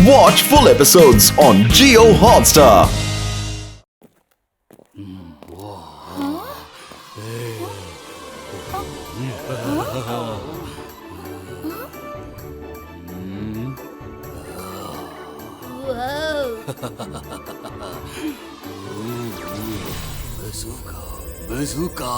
Watch full episodes on Jio Hotstar. Bazooka.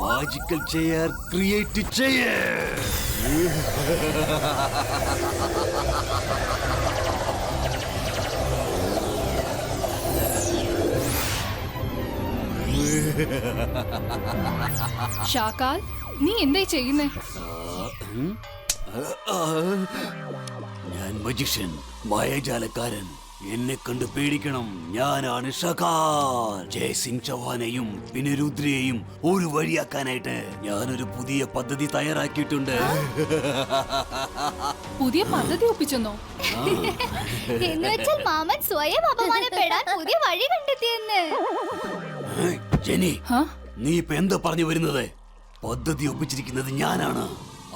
Magical chair create chair. ഷാക്കാൽ, നീ എന്തായി ചെയ്യുന്നേ? ഞാൻ മജിഷ്യൻ, മായാജാലക്കാരൻ. എന്നെ കണ്ട് പേടിക്കണം. ഞാനാണ് ഷകാൽ. ജയസിംഗ് ചൗഹാനെയും പിന്നെ രുദ്രയെയും ഒരു വഴിയാക്കാനായിട്ട് ഞാനൊരു പുതിയ പദ്ധതി തയ്യാറാക്കിയിട്ടുണ്ട്. പുതിയ പദ്ധതി ഒപ്പിച്ചെന്നോ? എന്നുവെച്ചാൽ മാമൻ സ്വയം അപമാനപ്പെടാൻ പുതിയ വഴി കണ്ടെത്തിയെന്ന്. ജെനി, നീ ഇപ്പൊ എന്താ പറഞ്ഞു വരുന്നത്? പദ്ധതി ഒപ്പിച്ചിരിക്കുന്നത് ഞാനാണ്.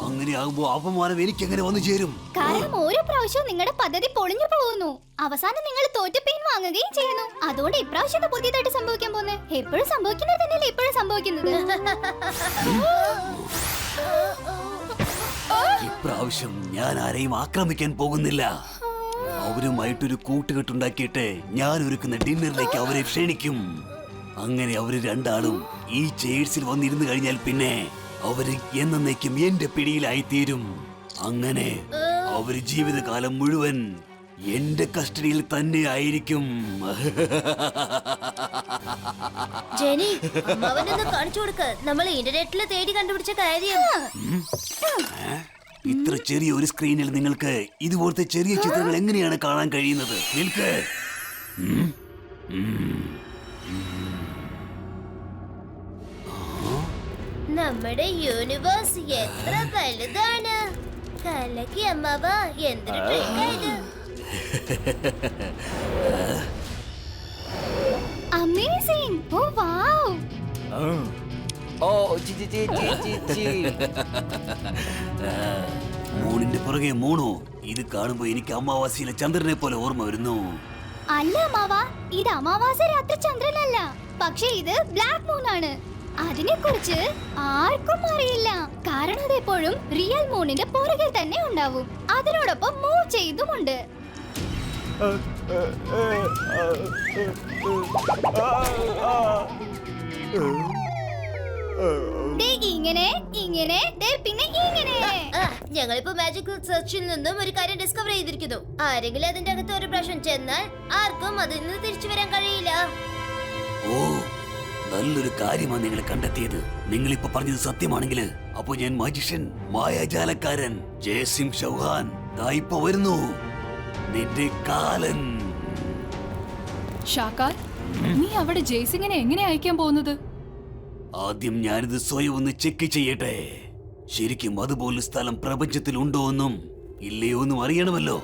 അങ്ങനെയാകുമ്പോ അപമാനം എനിക്ക് എങ്ങനെ വന്നു ചേരും? കാരണം ഓരോ പ്രാവശ്യവും നിങ്ങളുടെ പദ്ധതി പൊളിഞ്ഞു പോകുന്നു. അവസാനം നിങ്ങൾ തോറ്റ പെയിൻ വാങ്ങുകയും ചെയ്യുന്നു. അതുകൊണ്ട് ഇപ്രാവശ്യം പുതിയതായിട്ട് സംഭവിക്കാൻ പോകുന്നത് എപ്പോഴും സംഭവിക്കുന്നത് തന്നെയല്ലേ ഇപ്പോഴും സംഭവിക്കുന്നത്. ഇപ്രാവശ്യം ഞാൻ ആരെയും ആക്രമിക്കാൻ പോകുന്നില്ല. അവരുമായിട്ടൊരു കൂട്ടുകെട്ടുണ്ടാക്കിയിട്ട് ഞാൻ ഒരുക്കുന്ന ഡിന്നറിലേക്ക് അവരെ ക്ഷണിക്കും. അങ്ങനെ അവര് രണ്ടാളും ഈ ചെയർസിൽ വന്നിരുന്നു കഴിഞ്ഞാൽ പിന്നെ അവര് എന്നേക്കും എന്റെ പിടിയിലായിത്തീരും. അങ്ങനെ അവര് ജീവിതകാലം മുഴുവൻ എന്റെ കസ്റ്റഡിയിൽ തന്നെ ആയിരിക്കും. ജെനി, അമ്മാവനൊന്ന് കാണിച്ചു കൊടുക്ക്. നമ്മൾ ഇന്റർനെറ്റിൽ തേടി കണ്ടുപിടിച്ച കാര്യം. ഇത്ര ചെറിയ ഒരു സ്ക്രീനിൽ നിങ്ങൾക്ക് ഇതുപോലത്തെ ചെറിയ ചിത്രങ്ങൾ എങ്ങനെയാണ് കാണാൻ കഴിയുന്നത്? നിൽക്ക്. നമ്മുടെ യൂണിവേഴ്സ് എത്ര വലുതാണ്. കലക്കി അമ്മാവ, എന്തൊരു ട്രിക്കായത്. അമേസിംഗ്. ഓ വാവ്. മൂണിന്റെ പുറകെ മൂണോ? ഇത് കാണുമ്പോ എനിക്ക് അമാവാസിയിലെ ചന്ദ്രനെ പോലെ ഓർമ്മ വരുന്നു. അല്ല അമ്മാവ, ഇത് അമാവാസ രാത്രി ചന്ദ്രനല്ല, പക്ഷേ ഇത് ബ്ലാക്ക് മൂൺ ആണ്. അതിനെ കുറിച്ച് ആർക്കും അറിയില്ല. കാരണം അത് എപ്പോഴും റിയൽ മൂണിന്റെ പുറകിൽ തന്നെ ഉണ്ടാവും. അതിനോടൊപ്പം മൂവ് ചെയ്തുമുണ്ട്. ഇങ്ങനെ ഇങ്ങനെ പിന്നെ ഇങ്ങനെ. ഞങ്ങളിപ്പോ മാജിക്കൽ സെർച്ചിൽ നിന്നും ഒരു കാര്യം ഡിസ്കവർ ചെയ്തിരിക്കുന്നു. ആരെങ്കിലും അതിന്റെ അകത്ത് ഒരു പ്രശ്നം ചെന്നാൽ ആർക്കും അതിൽ നിന്ന് തിരിച്ചു വരാൻ കഴിയില്ല. ഓ, നല്ലൊരു കാര്യമാണ് നിങ്ങൾ കണ്ടെത്തിയത്. നിങ്ങൾ ഇപ്പൊ പറഞ്ഞത് സത്യമാണെങ്കിൽ അപ്പൊ ഞാൻ മജിഷ്യൻ, മായാജാലക്കാരൻ ജയസിംഗ് ചൗഹാൻ ദാ ഇപ്പൊ വരുന്നു. നിന്റെ കാലൻ. ഷാക്കാൽ, നീ അവിടെ ജയ്സിങ്ങിനെ എങ്ങനെ അയക്കാൻ പോകുന്നത്? ആദ്യം ഞാനിത് സ്വയം ഒന്ന് ചെക്ക് ചെയ്യട്ടെ. ശരിക്കും അതുപോലെ സ്ഥലം പ്രപഞ്ചത്തിൽ ഉണ്ടോ എന്നും ഇല്ലയോ എന്നും അറിയണമല്ലോ.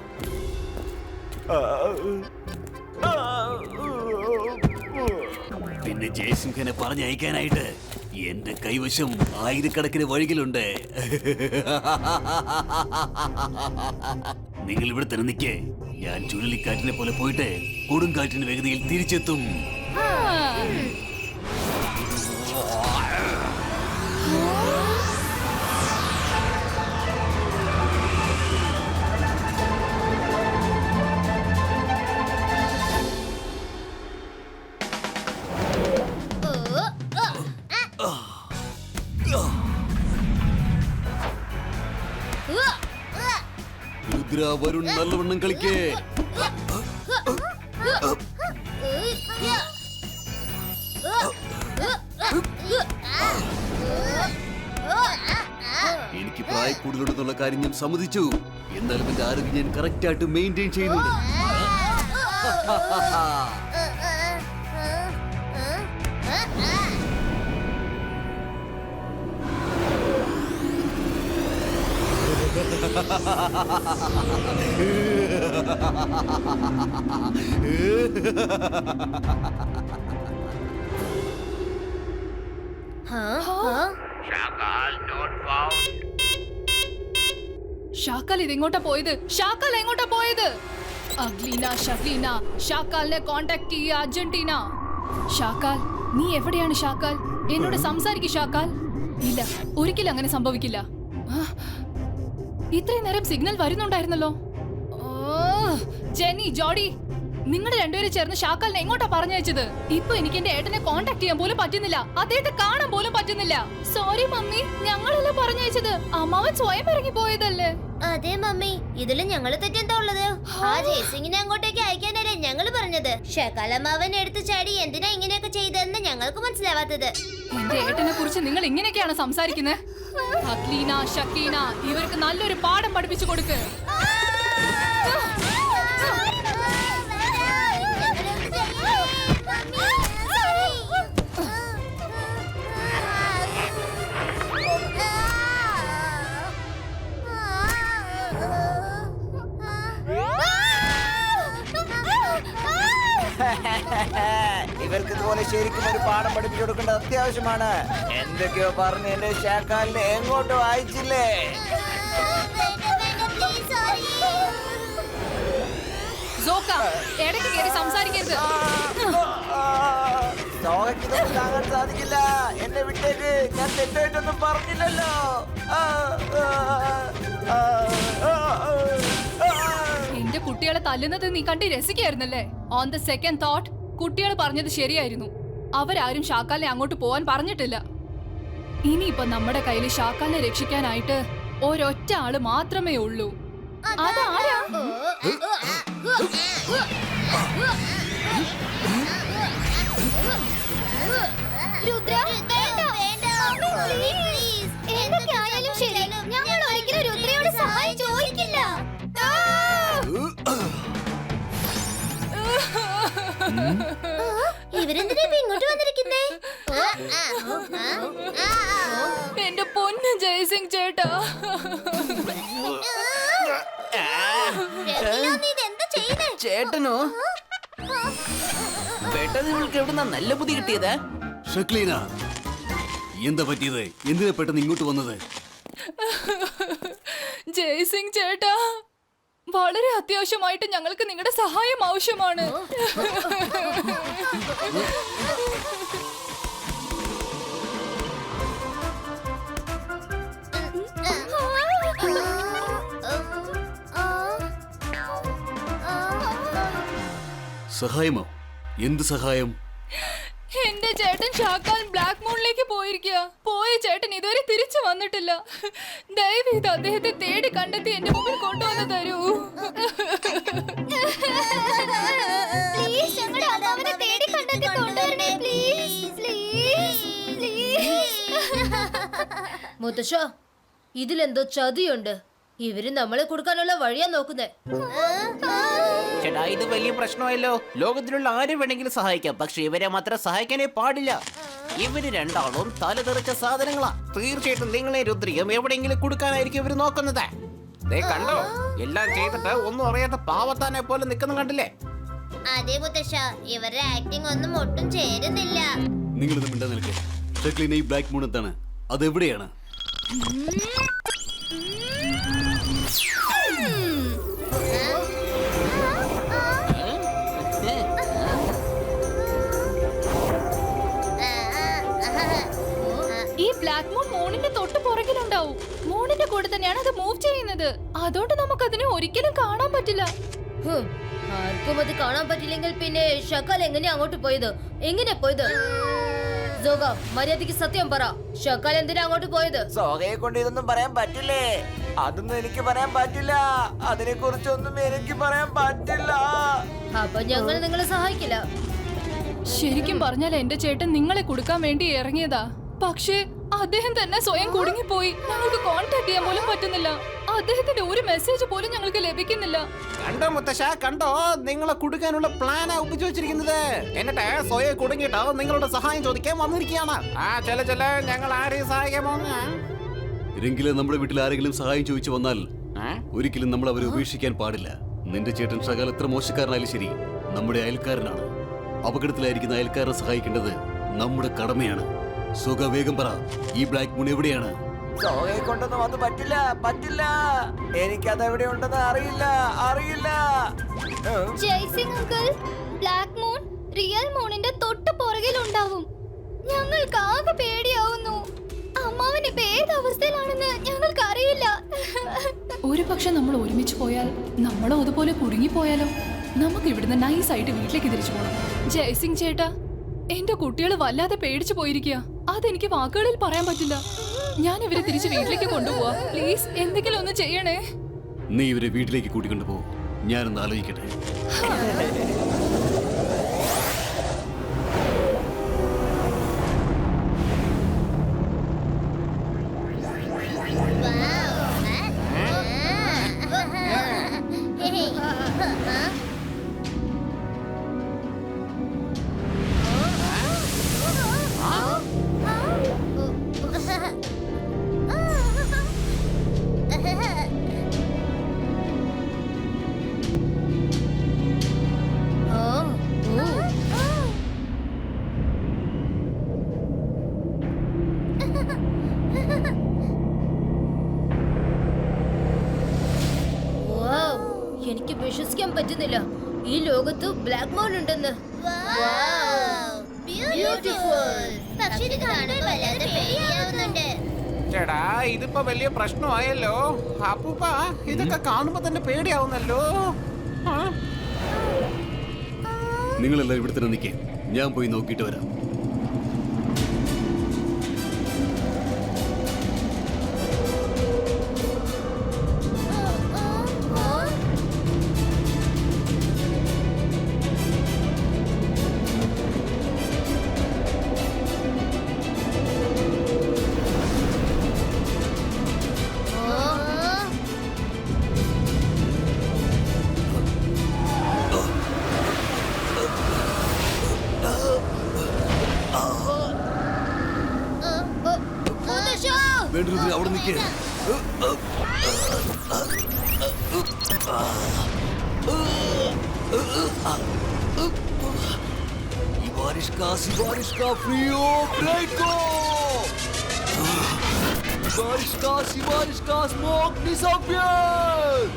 പിന്നെ ജയസിംഹനെ പറഞ്ഞയക്കാനായിട്ട് എന്റെ കൈവശം ആയിരക്കണക്കിന് വഴികളുണ്ട്. നിങ്ങൾ ഇവിടെ തന്നെ നിൽക്കേ. ഞാൻ ചുഴലിക്കാറ്റിനെ പോലെ പോയിട്ട് കൊടുങ്കാറ്റിന്റെ വേഗതയിൽ തിരിച്ചെത്തും. രുദ്ര, വരുൺ, നല്ലവണ്ണം കളിക്കേ. എനിക്ക് പ്രായ കൂടുതലുള്ള കാര്യം ഞാൻ സമ്മതിച്ചു. എന്നാലും എന്റെ ആരോഗ്യം ഞാൻ കറക്റ്റ് ആയിട്ട് മെയിൻറ്റെയിൻ ചെയ്യുന്നുണ്ട്. Huh? Shakal not found. ഷാക്കാൽ ഇതെങ്ങോട്ടാ പോയത്? ഷാക്കാൽ എങ്ങോട്ടാ പോയത്? അഗ്ലീന, ഷഗ്ലീന, ഷാക്കാലിനെ കോണ്ടാക്ട് ചെയ്യുക അർജന്റീന. ഷാക്കാൽ, നീ എവിടെയാണ് ഷാക്കാൽ? എന്നോട് സംസാരിക്കും ഷാക്കാൽ. ഇല്ല, ഒരിക്കലും അങ്ങനെ സംഭവിക്കില്ല. ഇത്രയും നേരം സിഗ്നൽ വരുന്നുണ്ടായിരുന്നല്ലോ. ജെന്നി, ജോഡി, നിങ്ങൾ രണ്ടുപേരും ചേർന്ന് ഷാക്കാലിനെ എങ്ങോട്ടാ പറഞ്ഞയച്ചത്? ഇപ്പൊ എനിക്ക് എന്റെ ഏട്ടനെ കോണ്ടാക്ട് ചെയ്യാൻ പോലും പറ്റുന്നില്ല, അദ്ദേഹത്തെ കാണാൻ പോലും പറ്റുന്നില്ല. സോറി മമ്മി, ഞങ്ങളല്ല പറഞ്ഞയച്ചത്, അമ്മാവൻ സ്വയം ഇറങ്ങി പോയതല്ലേ. അതെ മമ്മി, ഇതില് ഞങ്ങള് തെറ്റെന്താ ഉള്ളത്? ആ ജയ്സിങ്ങിനെ അങ്ങോട്ടേക്ക് അയക്കാനല്ലേ ഞങ്ങള് പറഞ്ഞത്. ഷക്കാലമ്മാവൻ എടുത്തു ചാടി എന്തിനാ ഇങ്ങനെയൊക്കെ ചെയ്തതെന്ന് ഞങ്ങൾക്ക് മനസ്സിലാവാത്തത്. എന്റെ ഏട്ടനെ കുറിച്ച് നിങ്ങൾ ഇങ്ങനെയൊക്കെയാണ് സംസാരിക്കുന്നത്? അഗ്ലീന, ഷക്കീന, ഇവർക്ക് നല്ലൊരു പാഠം പഠിപ്പിച്ചു കൊടുക്ക്. ഇവർക്ക് ഇതുപോലെ ശരിക്കും ഒരു പാഠം പഠിപ്പിച്ചു കൊടുക്കേണ്ടത് അത്യാവശ്യമാണ്. എന്തൊക്കെയോ പറഞ്ഞ് എന്റെ ഷാക്കാലിനെ എങ്ങോട്ടോ അയച്ചില്ലേ? ഇടയ്ക്ക് കയറി സംസാരിക്കരുത്. സോഹയ്ക്കിതൊന്നും താങ്ങാൻ സാധിക്കില്ല. എന്നെ വിട്ടേക്ക്, ഞാൻ തെറ്റായിട്ടൊന്നും പറഞ്ഞില്ലല്ലോ. എന്റെ കുട്ടികളെ തല്ലുന്നത് നീ കണ്ട് രസിക്കായിരുന്നല്ലേ? ഓൺ ദ സെക്കൻഡ് തോട്ട് കുട്ടികൾ പറഞ്ഞത് ശരിയായിരുന്നു. അവരാരും ഷാക്കാലിനെ അങ്ങോട്ട് പോവാൻ പറഞ്ഞിട്ടില്ല. ഇനിയിപ്പൊ നമ്മുടെ കയ്യിൽ ഷാക്കാലിനെ രക്ഷിക്കാനായിട്ട് ഒരൊറ്റ ആള് മാത്രമേ ഉള്ളൂ. അതാരാ? രുദ്ര, വേണ്ട. പ്ലീസ്, എന്തൊക്കെയായാലും ശരി, ഞങ്ങൾ ഒരിക്കലും രുദ്രയോട് സഹായം ചോദിക്കില്ല. ഇവരെന്തിനാ ഇപ്പൊ ഇങ്ങോട്ട് വന്നിരിക്കുന്നേ? എന്റെ പൊന്ന് ജയസിംഗ് ചേട്ടാ, ചേട്ടനോ? പെട്ടെന്ന് ഇവൾക്ക് എവിടുന്നാ നല്ല ബുദ്ധി കിട്ടിയത്? ഷക്ലീന, എന്താ പറ്റിയത്? എന്തിനാ പെട്ടെന്ന് ഇങ്ങോട്ട് വന്നത്? ജയസിംഗ് ചേട്ടാ, വളരെ അത്യാവശ്യമായിട്ട് ഞങ്ങൾക്ക് നിങ്ങളുടെ സഹായം ആവശ്യമാണ്. സഹായമോ? എന്ത് സഹായം? എന്റെ ചേട്ടൻ ഷാക്കാൽ ബ്ലാക്ക് മൂണിലേക്ക് പോയിരിക്കുക. പോയ ചേട്ടൻ ഇതുവരെ തിരിച്ചു വന്നിട്ടില്ല. ദയവേത് അദ്ദേഹത്തെ തേടി കണ്ടെത്തി എന്റെ മുമ്പിൽ കൊണ്ടുവന്ന് തരൂ. പ്ലീസ്, ഞങ്ങളുടെ അമ്മാവനെ തേടി കണ്ടെത്തി കൊണ്ടുവരണേ. പ്ലീസ്. മുത്തശ്ശ, ഇതിലെന്തോ ചതിയുണ്ട്. ഇവര് നമ്മളെ കൊടുക്കാനുള്ള വഴിയാ നോക്കുന്നേ. ചേട്ടാ, ഇത് വലിയ പ്രശ്നമല്ലോ. ലോകത്തിലുള്ള ആരെ വേണമെങ്കിലും സഹായിക്കാം, പക്ഷെ ഇവരെ മാത്രം സഹായിക്കാനേ പാടില്ല. ഇവര് രണ്ടാളും തലതെറിച്ച സാധനങ്ങളാ. തീർച്ചയായിട്ടും നിങ്ങളെ രുദ്രിയും എവിടെയെങ്കിലും കൊടുക്കാനായിരിക്കും ഇവര് നോക്കുന്നത്. കണ്ടോ, എല്ലാം ചെയ്തിട്ട് ഒന്നും അറിയാത്ത പാവത്താനെ പോലെ നിൽക്കുന്നു കണ്ടില്ലേ? അതെ മുത്തശ്ശ, ഇവരുടെ ആക്ടിംഗ് ഒന്നും ഒട്ടും ചേരുന്നില്ല. നിങ്ങൾ ഇത് മിണ്ടാ നിൽക്കേ. ഷക്ലീന, ഈ ബ്ലാക്ക് മൂൺ എന്താണ്? അതെവിടെയാണ്? ഈ ബ്ലാക്ക് മൂൺ മൂണിന്റെ തൊട്ട് പുറകിലുണ്ടാവും. മൂണിന്റെ കൂടെ തന്നെയാണ് അത് മൂവ് ചെയ്യുന്നത്. അതുകൊണ്ട് നമുക്ക് അതിനെ ഒരിക്കലും കാണാൻ പറ്റില്ല. ആർക്കും അത് കാണാൻ പറ്റില്ലെങ്കിൽ പിന്നെ ഷക്കാൽ എങ്ങനെയാ അങ്ങോട്ട് പോയത്? എങ്ങനെ പോയത്? സോഗ, മര്യാദയ്ക്ക് സത്യം പറ. ഷക്കാൽ എന്തിനാ അങ്ങോട്ട് പോയത്? സോഹയെ കൊണ്ട് ഇതൊന്നും പറയാൻ പറ്റില്ലേ? അതൊന്നും എനിക്ക് പറയാൻ പറ്റില്ല. അതിനെ കുറിച്ചൊന്നും എനിക്ക് പറയാൻ പറ്റില്ല. അപ്പൊ ഞങ്ങൾ നിങ്ങളെ സഹായിക്കില്ല. ശരിക്കും പറഞ്ഞാൽ എന്റെ ചേട്ടൻ നിങ്ങളെ കൊടുക്കാൻ വേണ്ടി ഇറങ്ങിയതാ. പക്ഷേ അദ്ദേഹം തന്നെ സ്വയം കുടുങ്ങിപ്പോയി. ഞങ്ങൾക്ക് കോൺടാക്ട് ചെയ്യാൻ പോലും പറ്റുന്നില്ല. അദ്ദേഹത്തിന്റെ ഒരു മെസ്സേജ് പോലും ഞങ്ങൾക്ക് ലഭിക്കുന്നില്ല. കണ്ടോ മുത്തശ്ശ, കണ്ടോ, നിങ്ങളെ കൊടുക്കാനുള്ള പ്ലാനാ ഒപ്പിച്ചു വെച്ചിരിക്കുന്നത്. എന്നിട്ട് സ്വയം കുടുങ്ങിട്ടോ നിങ്ങളുടെ സഹായം ചോദിക്കാൻ വന്നിരിക്കുകയാണ്. ചെല ഞങ്ങൾ ആരെയും സഹായിക്കാമോ? എങ്കിലും നമ്മുടെ വീട്ടിൽ ആരെങ്കിലും സഹായം ചോദിച്ചു വന്നാൽ ഒരിക്കലും നമ്മൾ അവരെ ഉപേക്ഷിക്കാൻ പാടില്ല. നിന്റെ ചേട്ടൻ ഷകാൽ എത്ര മോശക്കാരനായാലും ശരി, നമ്മുടെ അയൽക്കാരനാണ്. അപകടത്തിലായിരിക്കുന്ന അയൽക്കാരനെ സഹായിക്കേണ്ടത് നമ്മുടെ കടമയാണ്. സുഖ, വേഗം പറ, ഈ ബ്ലാക്ക് മൂൺ എവിടെയാണ്? സോഗയെ കൊണ്ടൊന്നും അത് പറ്റില്ല, പറ്റില്ല. എനിക്കത് എവിടെ ഉണ്ടെന്ന് അറിയില്ല, അറിയില്ല. Jaisingh uncle, black moon real മൂണിന്റെ തൊട്ട് പുറകിൽ ഉണ്ടാവും. ഞങ്ങൾക്ക് ആകെ പേടിയാവുന്നു. അമ്മാവൻ ഇപ്പൊ ഏത് അവസ്ഥയിലാണെന്ന് ഞങ്ങൾക്ക് അറിയില്ല. ഒരു പക്ഷെ നമ്മൾ ഒരുമിച്ച് പോയാൽ നമ്മളും അതുപോലെ കുടുങ്ങിപ്പോയാലോ? നമുക്ക് ഇവിടുന്ന് നൈസായിട്ട് വീട്ടിലേക്ക് തിരിച്ചു പോകണം. ജയ്സിംഗ് ചേട്ടാ, എന്റെ കുട്ടികൾ വല്ലാതെ പേടിച്ചു പോയിരിക്കുക. അതെനിക്ക് വാക്കുകളിൽ പറയാൻ പറ്റില്ല. ഞാൻ ഇവരെ തിരിച്ച് വീട്ടിലേക്ക് കൊണ്ടുപോവാ. പ്ലീസ് എന്തെങ്കിലും ഒന്ന് ചെയ്യണേ. നീ ഇവരെ വീട്ടിലേക്ക് കൂട്ടിക്കൊണ്ടു പോ. ഞാനൊന്ന് ആലോചിക്കട്ടെ. എനിക്ക് വിശ്വസിക്കാൻ പറ്റുന്നില്ല ഈ ലോകത്ത് ബ്ലാക്ക് മൂൺ ഉണ്ടെന്ന്. ചേടാ ഇതിപ്പോ വലിയ പ്രശ്നമായല്ലോ. അപ്പൂപ്പ ഇതൊക്കെ കാണുമ്പോ തന്നെ പേടിയാവുന്നല്ലോ. നിങ്ങളെല്ലാം ഇവിടെ തന്നെ നിൽക്കേ, ഞാൻ പോയി നോക്കിയിട്ട് വരാം. വേണ്ടത് അവിടെ നിൽക്കേ. बारिश का फ्रीओ ब्रेको, बारिश का स्मोक डिसअपियर.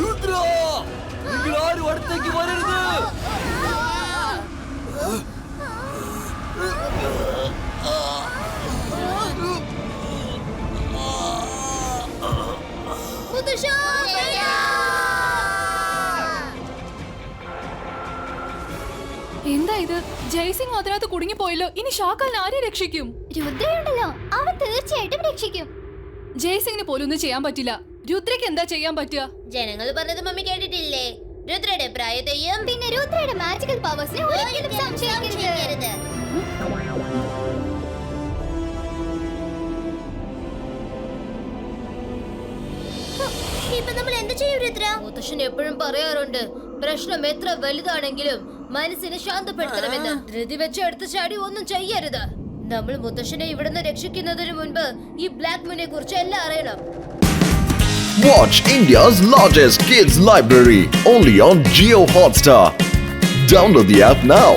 രുദ്ര, നിങ്ങൾ ആരും അടുത്തേക്ക് വരരുത്. എന്താ ഇത്? ജയ്സിംഗ് അതിനകത്ത് കുടുങ്ങിപ്പോയല്ലോ. ഇനി ഷാക്കാലിനെ ആരെ രക്ഷിക്കും? രുദ്രയുണ്ടല്ലോ, അവൻ തീർച്ചയായിട്ടും രക്ഷിക്കും. ജയ്സിംഗിന് പോലും ഒന്നും ചെയ്യാൻ പറ്റില്ല. രുദ്രയ്ക്ക് എന്താ ചെയ്യാൻ പറ്റുക? ജനങ്ങൾ പറഞ്ഞത് മമ്മി കേട്ടിട്ടില്ലേ? രുദ്രയുടെ പ്രായത്തെയും പിന്നെ രുദ്രയുടെ മാജിക്കൽ പവേഴ്സിനെ ഒരിക്കലും സംശയിക്കരുത്. ഇപ്പൊ നമ്മൾ എന്ത് ചെയ്യും രുദ്ര? മുത്തശ്ശൻ എപ്പോഴും പറയാറുണ്ട്, പ്രശ്നം എത്ര വലുതാണെങ്കിലും മനസ്സിനെ ശാന്തപ്പെടുത്തണമെന്ന്. ധൃതി വെച്ച് എടുത്ത് ചാടി ഒന്നും ചെയ്യരുത്. നമ്മൾ മുത്തശ്ശനെ ഇവിടുന്ന് രക്ഷിക്കുന്നതിന് മുൻപ് ഈ ബ്ലാക്ക് മൂണിനെ കുറിച്ച് എല്ലാം അറിയണം. Watch India's largest kids library only on Jio Hotstar. Download the app now.